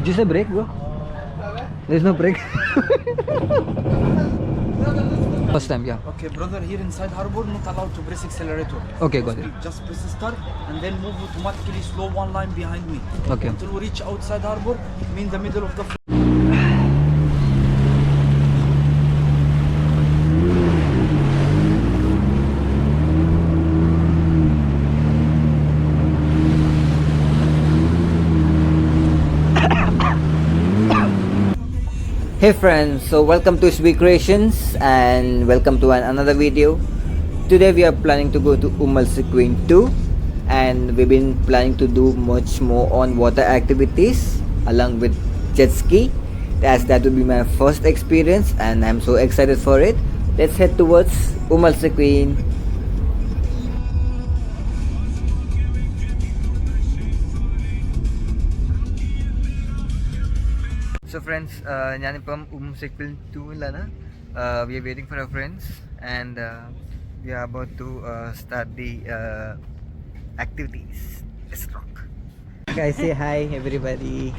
Did you say brake, bro? There's no brake. First time, yeah. Okay, brother, here inside harbor, not allowed to press accelerator. Okay, got it. Just press start and then move automatically slow one line behind me. Okay. Until we reach outside harbor, me in the middle of the Hey friends, so welcome to SB Creations and welcome to another video. Today we are planning to go to Queen 2 and we've been planning to do much more on water activities along with jet ski, as that will be my first experience and I'm so excited for it. Let's head towards Queen. So friends, ഞാനിപ്പം Queen 2-ലാണ്. We are waiting for our friends and we are about to start the activities. Let's rock. Guys, say hi everybody.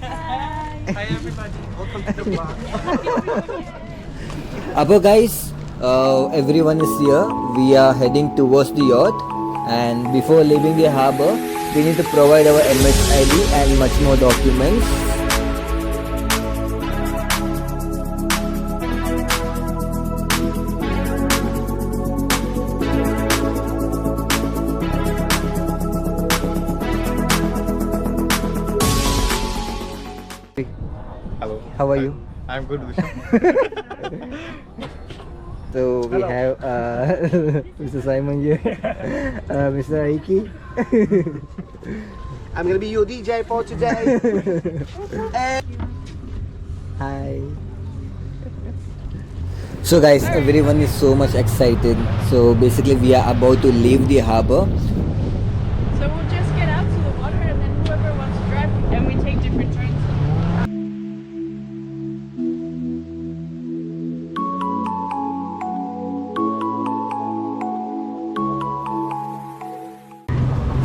Hi everybody, welcome to the vlog. Abo guys, everyone is here. We are heading towards the yacht and before leaving the harbor, we need to provide our MHID and much more documents. Hello. How are you? I'm good, Vishnu. So we have Mr. Simon here, Mr. Aiki. I'm gonna be your DJ for today. Hi. So guys, everyone is so much excited. So basically we are about to leave the harbor. So we'll just get out to the water and then whoever wants to drive, and we take different trains.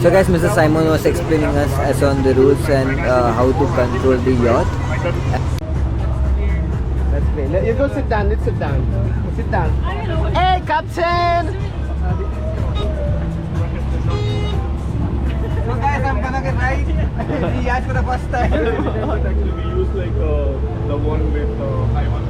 So guys, Mr. Simon was explaining us as on the rules and how to control the yacht. Let's play. You go sit down. Let's sit down. Sit down. I don't know what Hey, Captain! So guys, I'm gonna get right the yacht for the first time. Actually, we use like the one with high one.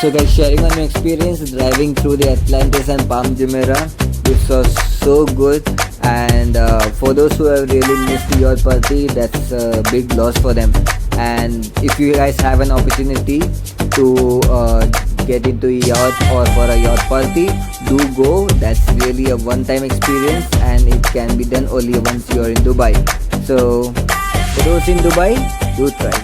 So guys, sharing on my experience driving through the Atlantis and Palm Jumeirah, this was so good, and for those who have really missed the yacht party, that's a big loss for them. And if you guys have an opportunity to get into a yacht or for a yacht party, do go. That's really a one-time experience and it can be done only once you are in Dubai. So for those in Dubai, do try.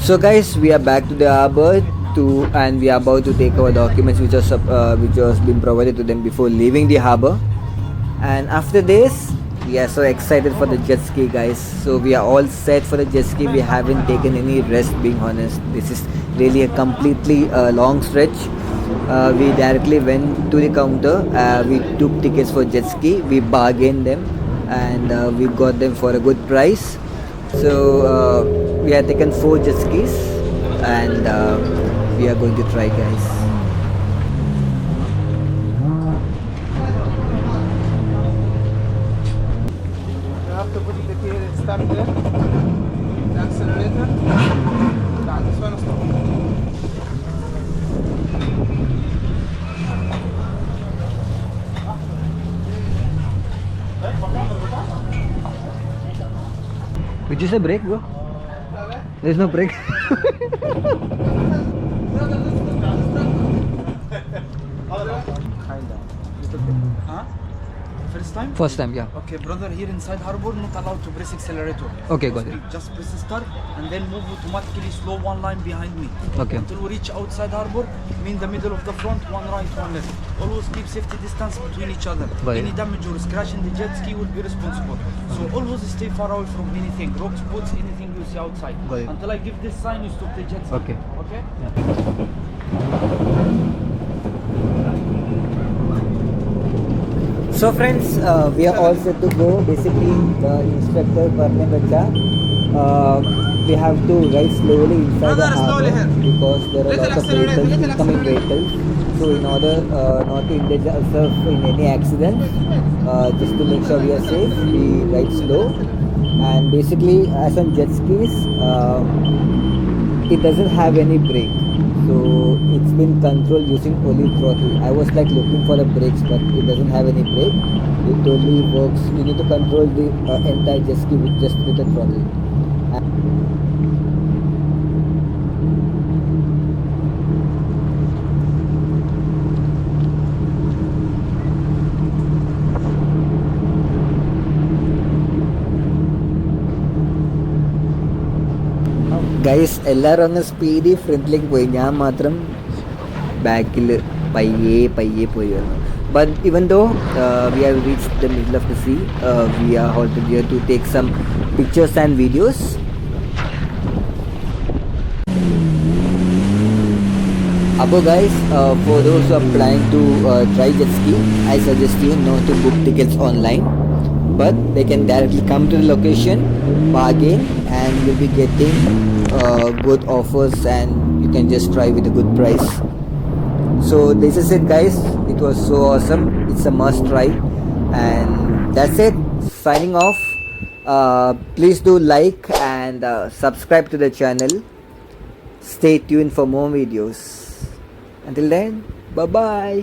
So guys, we are back to the harbor and we are about to take our documents which was been provided to them before leaving the harbor. And after this, we are so excited for the jet ski, guys. So we are all set for the jet ski. We haven't taken any rest, being honest. This is really a completely long stretch. We directly went to the counter. We took tickets for jet ski. We bargained them and we got them for a good price. So we have taken 4 jet skis and we are going to try, guys. You have to put the key and start there. The accelerator. this a break, bro? There's no break. Kinda. Huh? First time? First time, yeah. Okay, brother, here inside harbor, not allowed to press accelerator. Okay, No got it. speed, just press start and then move automatically slow one line behind me. Okay. Until we reach outside harbor, me in the middle of the front, one right, one left. Always keep safety distance between each other. Got it. Any damage or scratch in the jet ski will be responsible. So always stay far away from anything, rocks, boats, anything you see outside. Got it. Until I give this sign, you stop the jet ski. Okay. Okay? So friends, we are all set to go. Basically, the instructor Parne Bacha, we have to ride slowly inside the harbor because there are lots of vehicles, incoming vehicles. So in order not to endanger ourselves in any accident, just to make sure we are safe, we ride slow. And basically, as on jet skis, it doesn't have any brake, so it's been controlled using only throttle. I was like looking for the brakes, but it doesn't have any brake. It only works, you need to control the entire jet ski with just with the throttle. Guys എല്ലാവരും അങ്ങ് speedy ഫ്രണ്ടിലേക്ക് പോയി, ഞാൻ മാത്രം ബാക്കിൽ പയ്യെ പയ്യെ പോയി വരുന്നു. But even though we have reached the middle of the sea, we are halted here to take some pictures and videos. Abo guys, for those who are planning to try jet ski, I suggest you not to book tickets online, but they can directly come to the location, bargain, and you'll be getting good offers and you can just try with a good price. So this is it guys, it was so awesome, it's a must try, and that's it, signing off. Please do like and subscribe to the channel. Stay tuned for more videos. Until then, bye bye.